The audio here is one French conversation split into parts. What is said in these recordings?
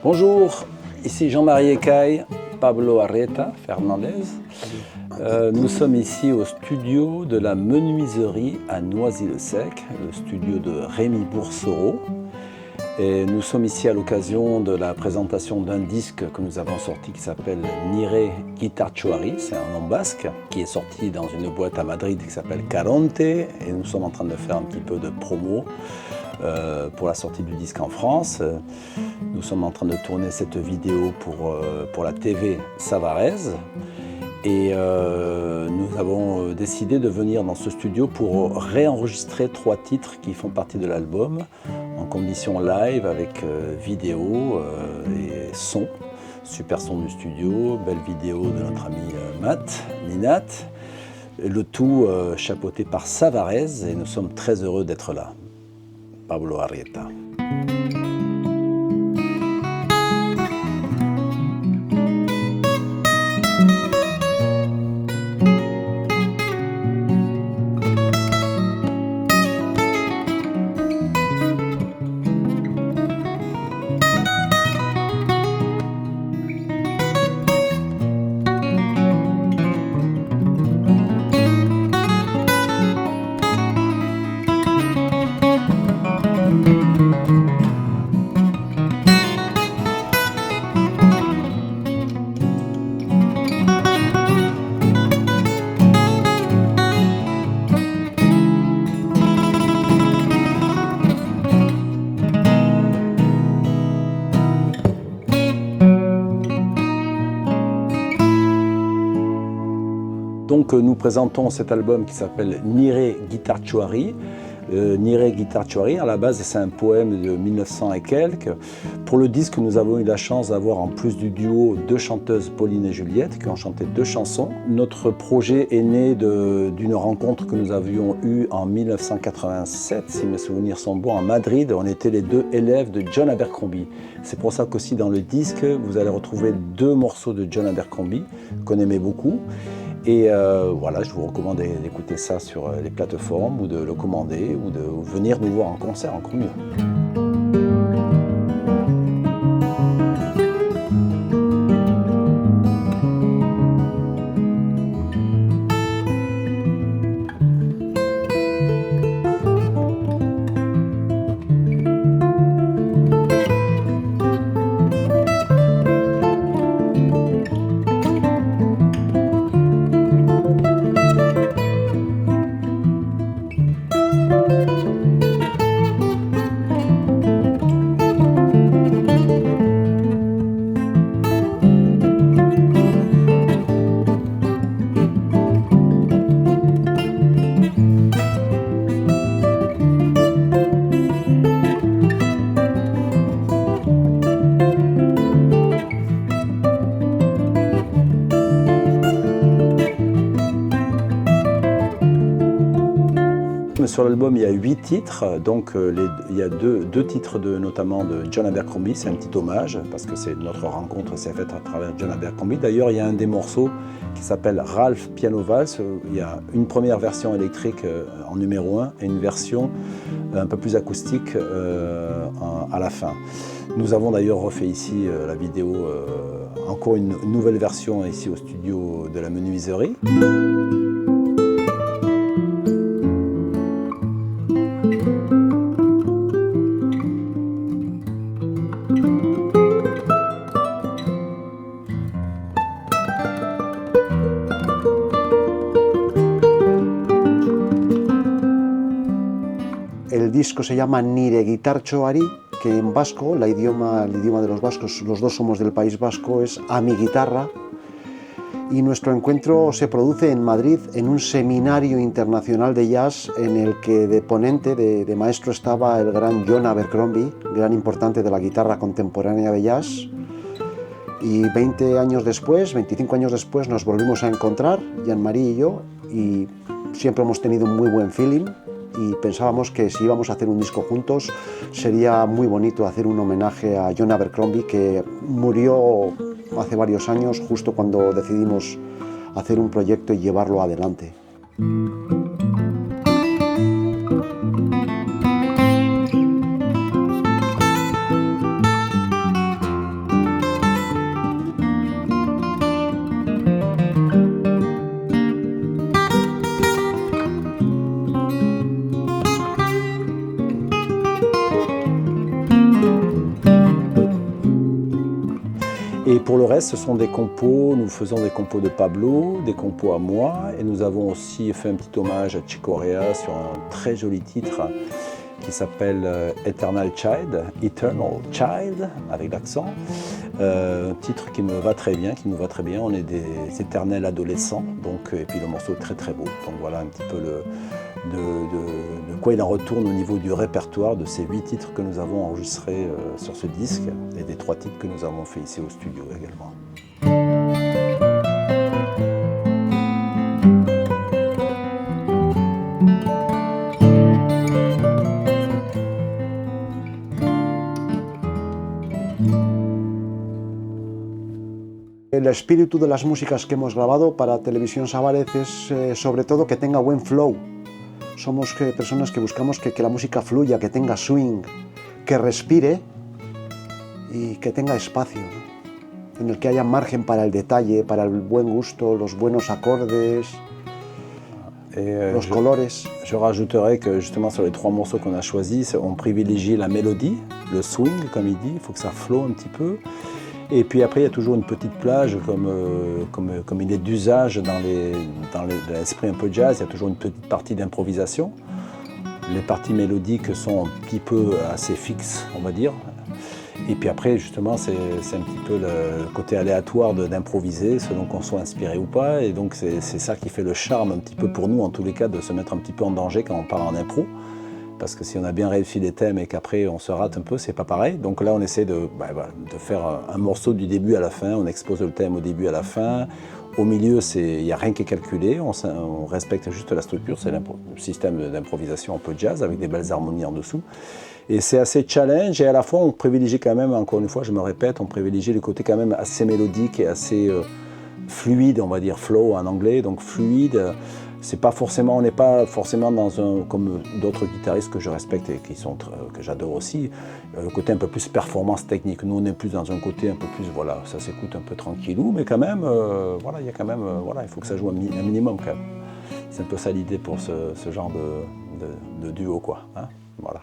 Bonjour, ici Jean-Marie Écaille, Pablo Arrieta Fernandez. Nous sommes ici au studio de la menuiserie à Noisy-le-Sec, le studio de Rémi Boursereau. Et nous sommes ici à l'occasion de la présentation d'un disque que nous avons sorti qui s'appelle Nire Guitartxoari, c'est un nom basque, qui est sorti dans une boîte à Madrid qui s'appelle Caronte. Et nous sommes en train de faire un petit peu de promo pour la sortie du disque en France. Nous sommes en train de tourner cette vidéo pour la TV Savarez. Et nous avons décidé de venir dans ce studio pour réenregistrer 3 titres qui font partie de l'album en condition live avec vidéo et son, super son du studio, belle vidéo de notre ami Matt, Ninat, le tout chapeauté par Savarez et nous sommes très heureux d'être là. Pablo Arrieta. Donc nous présentons cet album qui s'appelle Nire Guitartxoari. Nire Guitartxoari, à la base, c'est un poème de 1900 et quelques. Pour le disque, nous avons eu la chance d'avoir, en plus du duo, 2 chanteuses, Pauline et Juliette, qui ont chanté 2 chansons. Notre projet est né d'une rencontre que nous avions eue en 1987, si mes souvenirs sont bons, à Madrid. On était les 2 élèves de John Abercrombie. C'est pour ça qu'aussi dans le disque, vous allez retrouver 2 morceaux de John Abercrombie, qu'on aimait beaucoup. Et voilà, je vous recommande d'écouter ça sur les plateformes ou de le commander ou de venir nous voir en concert, encore mieux. Sur l'album, il y a 8 titres, donc il y a deux titres notamment de John Abercrombie, c'est un petit hommage, parce que notre rencontre s'est faite à travers John Abercrombie. D'ailleurs, il y a un des morceaux qui s'appelle Ralph Piano Valse, il y a une première version électrique en numéro 1 et une version un peu plus acoustique à la fin. Nous avons d'ailleurs refait ici la vidéo, encore une nouvelle version ici au studio de la menuiserie. El disco se llama Nire Guitartxoari, que en vasco, el idioma de los vascos, los dos somos del País Vasco, es a mi guitarra. Y nuestro encuentro se produce en Madrid en un seminario internacional de jazz en el que de ponente, de maestro, estaba el gran John Abercrombie, gran importante de la guitarra contemporánea de jazz. Y 20 años después, 25 años después, nos volvimos a encontrar, Jean-Marie y yo, y siempre hemos tenido un muy buen feeling. Y pensábamos que si íbamos a hacer un disco juntos sería muy bonito hacer un homenaje a John Abercrombie, que murió hace varios años justo cuando decidimos hacer un proyecto y llevarlo adelante. Et pour le reste, ce sont des compos, nous faisons des compos de Pablo, des compos à moi, et nous avons aussi fait un petit hommage à Chick Corea sur un très joli titre qui s'appelle Eternal Child, avec l'accent. Un titre qui me va très bien, qui nous va très bien. On est des éternels adolescents, donc, et puis le morceau est très très beau. Donc voilà un petit peu de quoi il en retourne au niveau du répertoire de ces 8 titres que nous avons enregistrés sur ce disque et des 3 titres que nous avons fait ici au studio également. El espíritu de las músicas que hemos grabado para Televisión Sabarez es sobre todo que tenga buen flow. Somos personas que buscamos que la música fluya, que tenga swing, que respire y que tenga espacio, ¿no? En el que haya margen para el detalle, para el buen gusto, los buenos acordes, los colores. Je rajouterais que justement sur les 3 morceaux qu'on a choisis, on privilégie la mélodie, le swing comme il dit, il faut que ça flow un petit peu. Et puis après, il y a toujours une petite plage, comme il est d'usage dans l'esprit un peu jazz, il y a toujours une petite partie d'improvisation. Les parties mélodiques sont un petit peu assez fixes, on va dire. Et puis après, justement, c'est un petit peu le côté aléatoire d'improviser, selon qu'on soit inspiré ou pas. Et donc, c'est ça qui fait le charme un petit peu pour nous, en tous les cas, de se mettre un petit peu en danger quand on part en impro. Parce que si on a bien réussi les thèmes et qu'après on se rate un peu, c'est pas pareil. Donc là, on essaie de faire un morceau du début à la fin. On expose le thème au début à la fin. Au milieu, il n'y a rien qui est calculé. On respecte juste la structure. C'est le système d'improvisation un peu jazz avec des belles harmonies en dessous. Et c'est assez challenge. Et à la fois, on privilégie quand même, encore une fois, je me répète, on privilégie le côté quand même assez mélodique et assez fluide, on va dire flow en anglais. Donc fluide. On n'est pas forcément comme d'autres guitaristes que je respecte et que j'adore aussi, le côté un peu plus performance technique. Nous, on est plus dans un côté un peu plus, voilà, ça s'écoute un peu tranquillou, mais quand même, il y a quand même, il faut que ça joue un minimum quand même. C'est un peu ça l'idée pour ce genre de duo, quoi. Hein, voilà.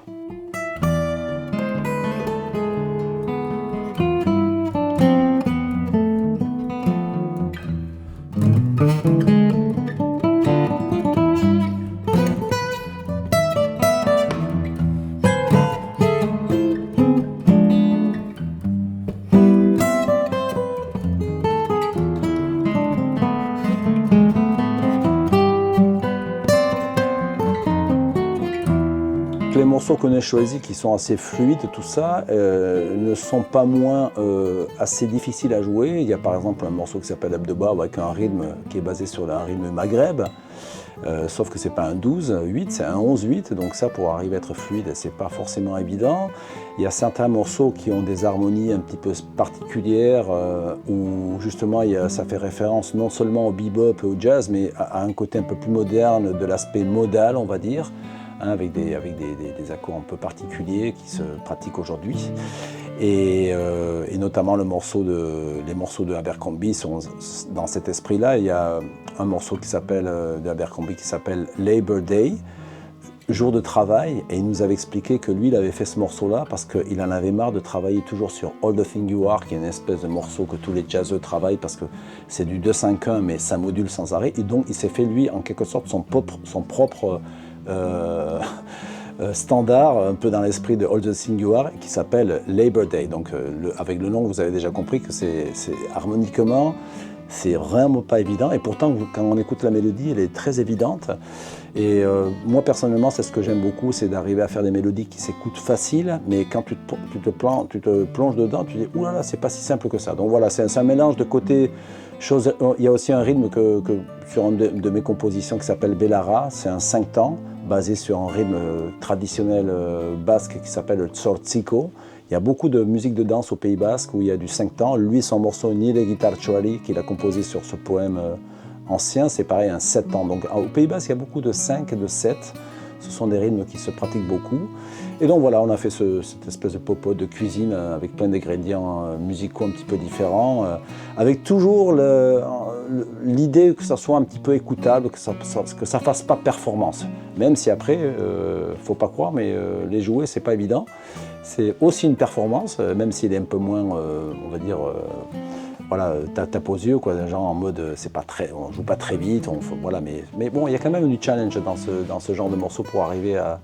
Les morceaux qu'on a choisis, qui sont assez fluides, tout ça, ne sont pas moins assez difficiles à jouer. Il y a par exemple un morceau qui s'appelle Abdeba avec un rythme qui est basé sur un rythme maghreb, sauf que c'est pas un 12-8, c'est un 11-8, donc ça pour arriver à être fluide, c'est pas forcément évident. Il y a certains morceaux qui ont des harmonies un petit peu particulières, où justement ça fait référence non seulement au bebop et au jazz, mais à un côté un peu plus moderne de l'aspect modal, on va dire. Avec des accords un peu particuliers qui se pratiquent aujourd'hui. Et notamment les morceaux de Abercrombie sont dans cet esprit-là. Il y a un morceau de Abercrombie qui s'appelle Labor Day, jour de travail, et il nous avait expliqué que lui, il avait fait ce morceau-là parce qu'il en avait marre de travailler toujours sur All the Thing You Are, qui est une espèce de morceau que tous les jazzeux travaillent parce que c'est du 2-5-1, mais ça module sans arrêt. Et donc, il s'est fait, lui, en quelque sorte, son propre standard, un peu dans l'esprit de All the Thing You Are, qui s'appelle Labor Day. Donc avec le nom, vous avez déjà compris que c'est harmoniquement, c'est vraiment pas évident. Et pourtant, quand on écoute la mélodie, elle est très évidente. Et moi, personnellement, c'est ce que j'aime beaucoup, c'est d'arriver à faire des mélodies qui s'écoutent faciles, mais quand tu te plonges dedans, tu dis « Ouh là là, c'est pas si simple que ça ». Donc voilà, c'est un mélange de côté... Il y a aussi un rythme sur une de mes compositions qui s'appelle Belara, c'est un 5 temps, basé sur un rythme traditionnel basque qui s'appelle le Tzortziko. Il y a beaucoup de musique de danse au Pays Basque où il y a du 5 temps. Lui, son morceau Nire Gitarchoari, qu'il a composé sur ce poème ancien, c'est pareil, un 7 temps. Donc au Pays Basque, il y a beaucoup de 5 et de 7. Ce sont des rythmes qui se pratiquent beaucoup. Et donc voilà, on a fait cette espèce de popote de cuisine avec plein d'ingrédients musicaux un petit peu différents, avec toujours l'idée que ça soit un petit peu écoutable, que ça fasse pas performance. Même si après, faut pas croire, mais les jouer, c'est pas évident. c'est aussi une performance, même s'il est un peu moins, on va dire, voilà, tape aux yeux, quoi, genre en mode, c'est pas très, on joue pas très vite, voilà, mais bon, il y a quand même du challenge dans ce genre de morceau pour arriver à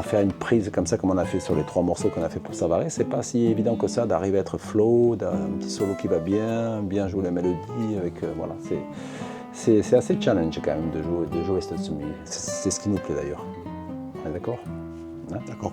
faire une prise comme ça, comme on a fait sur les 3 morceaux qu'on a fait pour Savarez. C'est pas si évident que ça d'arriver à être flow, d'un petit solo qui va bien jouer la mélodie, avec, voilà, c'est assez challenge quand même de jouer cette musique. C'est ce qui nous plaît d'ailleurs. On est d'accord? Hein? D'accord.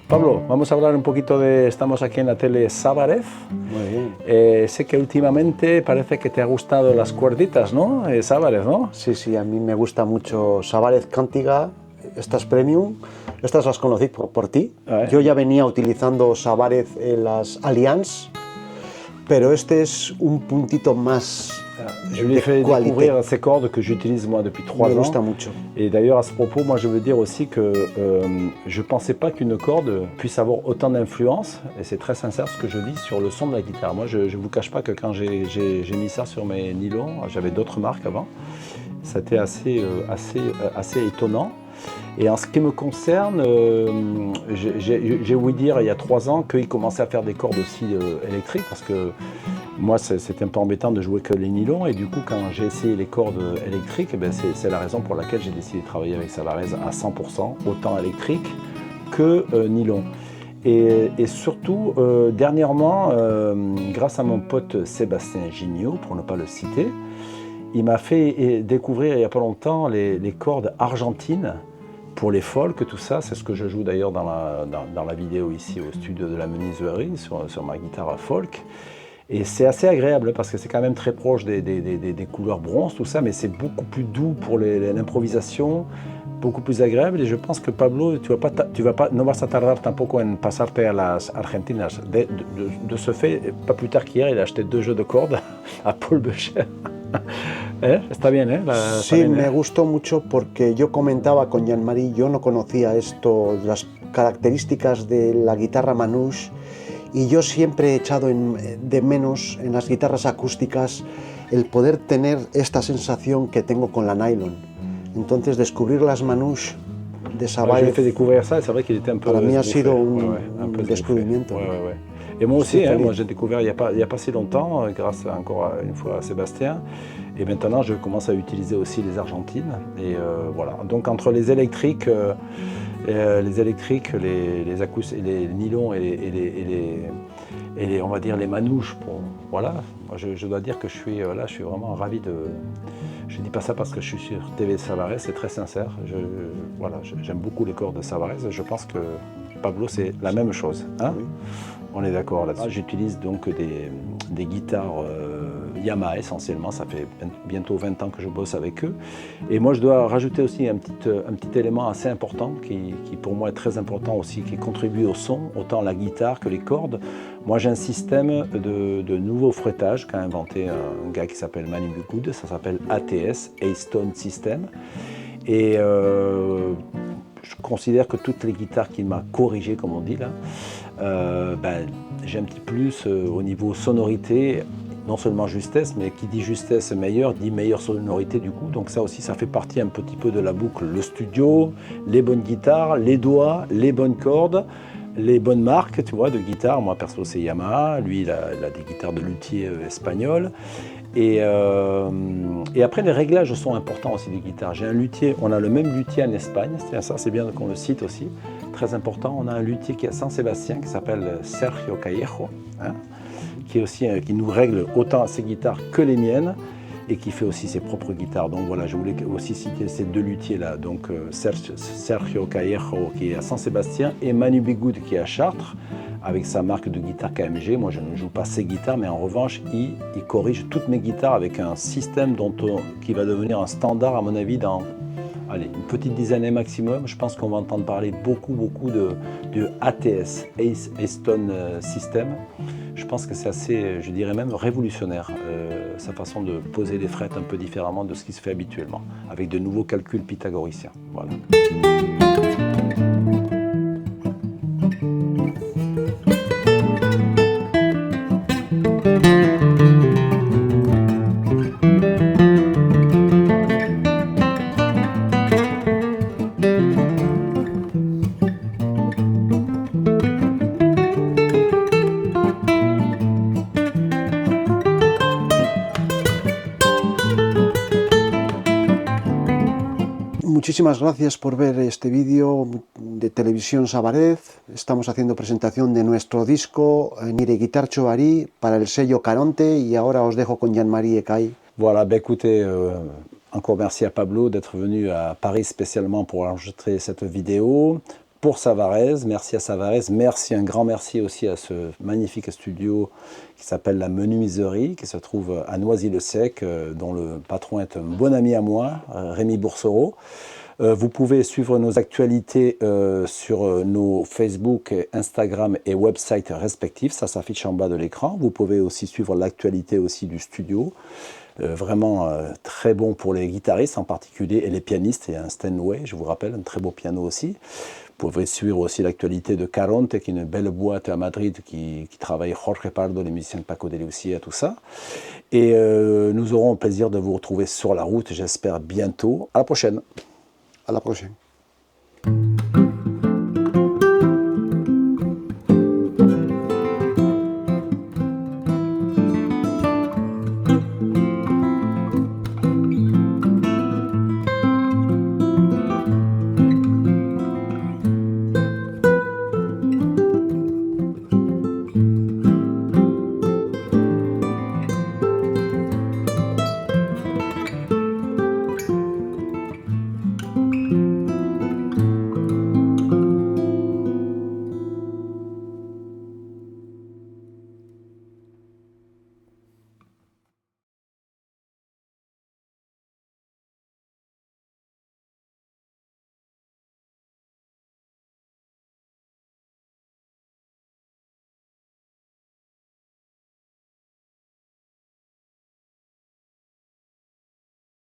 Pablo, vamos a hablar un poquito estamos aquí en la tele Savarez. Muy bien. Sé que últimamente parece que te ha gustado las cuerditas, ¿no? Savarez, ¿no? Sí, sí, a mí me gusta mucho Savarez Cantiga, estas premium, estas las conocí por ti. Yo ya venía utilizando Savarez en las Allianz, pero este es un puntito más. Je lui ai fait découvrir ces cordes que j'utilise moi depuis 3 ans. Me gusta mucho. Et d'ailleurs à ce propos, moi je veux dire aussi que je ne pensais pas qu'une corde puisse avoir autant d'influence, et c'est très sincère ce que je dis, sur le son de la guitare. Moi je ne vous cache pas que quand j'ai mis ça sur mes nylons, j'avais d'autres marques avant, c'était assez étonnant. Et en ce qui me concerne, j'ai ouï dire il y a 3 ans qu'il commençait à faire des cordes aussi électriques, parce que moi c'était un peu embêtant de jouer que les nylons, et du coup quand j'ai essayé les cordes électriques, c'est la raison pour laquelle j'ai décidé de travailler avec Savarez à 100%, autant électrique que nylon. Et surtout, dernièrement, grâce à mon pote Sébastien Gignot, pour ne pas le citer, il m'a fait découvrir il n'y a pas longtemps les cordes argentines pour les folk, tout ça. C'est ce que je joue d'ailleurs dans la vidéo ici au studio de la menuiserie sur ma guitare folk. Et c'est assez agréable parce que c'est quand même très proche des couleurs bronze, tout ça, mais c'est beaucoup plus doux pour l'improvisation, beaucoup plus agréable. Et je pense que Pablo, no vas a tardar tampoco en pasarte a las argentinas. De ce fait, pas plus tard qu'hier, il a acheté 2 jeux de cordes à Paul Becher. Está bien, ¿eh? Sí, me gustó mucho porque yo comentaba con Jean-Marie, yo no conocía esto, las características de la guitarra manouche, y yo siempre he echado de menos en las guitarras acústicas el poder tener esta sensación que tengo con la nylon. Entonces descubrir las manouche de Savarez, je fait découvrir ça, c'est vrai qu'il était un peu para mí ha sido un peu descubrimiento. Ouais. Et moi aussi, moi j'ai découvert il n'y a pas si longtemps, grâce encore une fois à Sébastien. Et maintenant je commence à utiliser aussi les argentines. Et voilà. Donc entre les électriques, les acoustiques, les nylons et on va dire les manouches, voilà. Moi, je dois dire que je suis vraiment ravi de. Je ne dis pas ça parce que je suis sur TV Savarez, c'est très sincère. J'aime beaucoup les cordes de Savarez. Je pense que Pablo, c'est la même chose. Hein? Oui. On est d'accord là-dessus. J'utilise donc des guitares Yamaha essentiellement. Ça fait bientôt 20 ans que je bosse avec eux. Et moi, je dois rajouter aussi un petit élément assez important qui pour moi est très important aussi, qui contribue au son, autant la guitare que les cordes. Moi, j'ai un système de nouveau frettage qu'a inventé un gars qui s'appelle Manu Bugoud. Ça s'appelle ATS, A-Stone System. Et je considère que toutes les guitares qu'il m'a corrigées, comme on dit là, j'ai un petit plus au niveau sonorité, non seulement justesse, mais qui dit justesse meilleure, dit meilleure sonorité du coup. Donc ça aussi, ça fait partie un petit peu de la boucle. Le studio, les bonnes guitares, les doigts, les bonnes cordes, les bonnes marques, tu vois, de guitare. Moi perso c'est Yamaha, lui il a des guitares de luthier espagnol. Et après les réglages sont importants aussi des guitares. J'ai un luthier, on a le même luthier en Espagne, c'est bien qu'on le cite aussi, très important. On a un luthier qui est à San Sébastien qui s'appelle Sergio Callejo, hein, qui nous règle autant ses guitares que les miennes et qui fait aussi ses propres guitares. Donc voilà, je voulais aussi citer ces 2 luthiers là, donc Sergio Callejo qui est à San Sébastien et Manu Bigoud qui est à Chartres, avec sa marque de guitare KMG. Moi, je ne joue pas ses guitares, mais en revanche, il corrige toutes mes guitares avec un système qui va devenir un standard, à mon avis, dans une petite dizaine d'années maximum. Je pense qu'on va entendre parler beaucoup de ATS, A-Stone System. Je pense que c'est assez, je dirais même révolutionnaire, sa façon de poser les frettes un peu différemment de ce qui se fait habituellement, avec de nouveaux calculs pythagoriciens. Voilà. Muchísimas gracias por ver este vídeo de Televisión Sabarez. Estamos haciendo presentación de nuestro disco Nire Guitar Chovari para el sello Caronte y ahora os dejo con Jean-Marie Ecaille. Voilà, ben écoutez, encore merci à Pablo d'être venu à Paris spécialement pour enregistrer cette vidéo. Pour Savarez, merci à Savarez, merci, un grand merci aussi à ce magnifique studio qui s'appelle La Menuiserie, qui se trouve à Noisy-le-Sec, dont le patron est un bon ami à moi, Rémi Boursereau. Vous pouvez suivre nos actualités sur nos Facebook, Instagram et website respectifs, ça s'affiche en bas de l'écran. Vous pouvez aussi suivre l'actualité aussi du studio. Vraiment très bon pour les guitaristes en particulier et les pianistes, et un Steinway, je vous rappelle, un très beau piano aussi. Vous pouvez suivre aussi l'actualité de Caronte, qui est une belle boîte à Madrid qui travaille Jorge Pardo, les musiciens de Paco de Lucia, tout ça. Et nous aurons le plaisir de vous retrouver sur la route, j'espère bientôt. À la prochaine. À la prochaine.